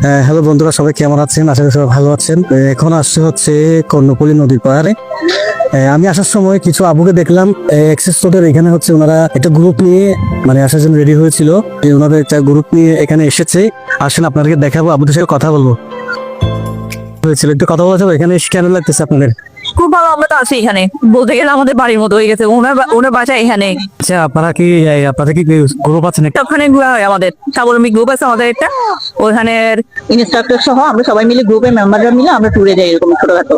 Hello বন্ধুরা, সবাই কেমন আছেন? আশা করি সবাই ভালো আছেন। এখন আসছে হচ্ছে কর্ণফুলী নদীর পাড়ে। আমি আসার সময় কিছু আবুকে দেখলাম এক্সেস রোডের এখানে হচ্ছে ওনারা একটা গ্রুপ নিয়ে মানে আসার জন্য রেডি হয়েছিল। ওনাদের একটা গ্রুপ নিয়ে এখানে এসেছে। আসেন আপনাদেরকে দেখাবো, আবুদের সাথে কথা বলবো। হয়েছিল একটু কথা বলা যাবে? এখানে এসে কেন লাগতেছে আপনাদের? খুব ভালো, আমরা তো আছি এখানে, বলতে গেলে আমাদের বাড়ির মতো হয়ে গেছে। ওনার বাসা এখানে। আচ্ছা, আপনাদের কি গ্রুপ আছেন? ওখানে ঘোরা হয়, আমাদের স্বাবলম্বী গ্রুপ আছে আমাদের একটা, ওখানে ইনস্ট্রাক্টর সহ আমরা সবাই মিলে, গ্রুপের মেম্বাররা মিলে আমরা ট্যুরে যাই এরকম ছোটখাটো।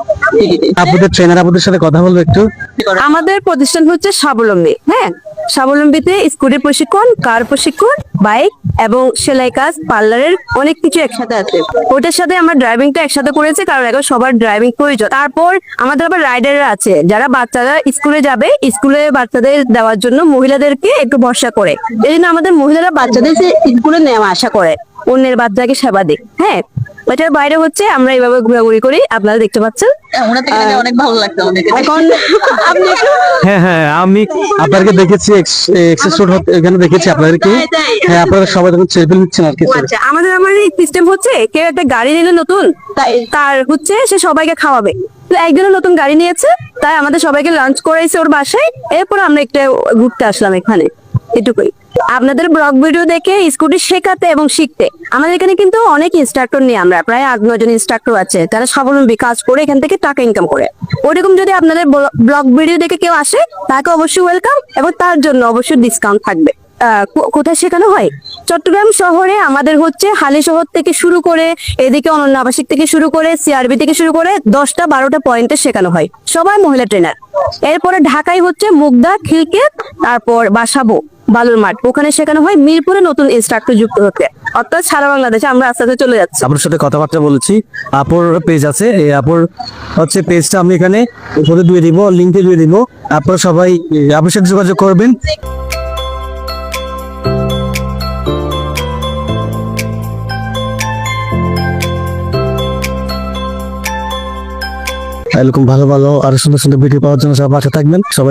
আপনাদের ট্রেনার আপনাদের সাথে কথা বলবো একটু। আমাদের প্রতিষ্ঠান হচ্ছে স্বাবলম্বী। হ্যাঁ, স্বাবলম্বীতে স্কুলের প্রশিক্ষণ, কার প্রশিক্ষণ, বাইক এবং সেলাই কাজ, পার্লারের অনেক কিছু একসাথে আছে। ওটার সাথে আমরা ড্রাইভিংটা একসাথে করেছি, কারণ এখন সবার ড্রাইভিং প্রয়োজন। তারপর আমাদের আবার রাইডাররা আছে, যারা বাচ্চারা স্কুলে যাবে, স্কুলে বাচ্চাদের দেওয়ার জন্য মহিলাদেরকে একটু ভরসা করে। এই জন্য আমাদের মহিলারা বাচ্চাদের স্কুলে নেওয়া আসা করে, অন্যের বাচ্চাকে সেবা দিক। হ্যাঁ, এটার বাইরে হচ্ছে আমরা এইভাবে ঘোরাঘুরি করি, আপনারা দেখতে পাচ্ছেন। অনেক ভালো লাগতো আমাদেরকে। এখন আপনি হ্যাঁ, আমি আপনাদেরকে দেখেছি এক্সেস রোড এখানে দেখেছি আপনাদেরকে। হ্যাঁ, আপনারা সবাই তখন সেলফি নিচ্ছেন আর কি। আচ্ছা, আমাদের সিস্টেম হচ্ছে, কেউ একটা গাড়ি নিলে নতুন, তার হচ্ছে সে সবাইকে খাওয়াবে। তো একজনের নতুন গাড়ি নিয়েছে, তাই আমাদের সবাইকে লাঞ্চ করাইছে ওর বাসায়। এরপর আমরা একটা ঘুরতে আসলাম এখানে, এটুকুই। আপনাদের ব্লগ ভিডিও দেখে স্কুটি শেখাতে এবং শিখতে আমাদের এখানে কিন্তু অনেক ইনস্ট্রাক্টর নিয়ে, আমরা প্রায় 8-9 জন ইনস্ট্রাক্টর আছে, তারা স্বাবলম্বী কাজ করে এখান থেকে টাকা ইনকাম করে। ওরকম যদি আপনাদের ব্লগ ভিডিও দেখে কেউ আসে, তাকে অবশ্যই ওয়েলকাম, এবং তার জন্য অবশ্যই ডিসকাউন্ট থাকবে। কোথায় শেখানো হয়? চট্টগ্রাম শহরে আমাদের হচ্ছে হালি শহর থেকে শুরু করে, এদিকে অনন্য আবাসিক থেকে শুরু করে, সিআরবি থেকে শুরু করে 10টা-12টা পয়েন্টে শেখানো হয়, সবাই মহিলা ট্রেনার। এরপরে ঢাকায় হচ্ছে মুগদা, খিলকেত, তারপর বাসাবো, বালুর মাঠ, ওখানে শেখানো হয়। মিরপুরে নতুন ইনস্ট্রাক্টর যুক্ত হচ্ছে, অর্থাৎ সারা বাংলাদেশে আমরা আস্তে আস্তে চলে যাচ্ছি। আপনার সাথে কথাবার্তা বলেছি। আপুর পেজ আছে, এই আপুর হচ্ছে পেজটা আমি এখানে উপরে দিয়ে দিব, লিঙ্কে দিয়ে দিব। আপনারা সবাই আপনার সাথে যোগাযোগ করবেন। এরকম ভালো ভালো আরো সুন্দর সুন্দর ভিডিও পাওয়ার জন্য সবাই পাশে থাকবেন। সবাই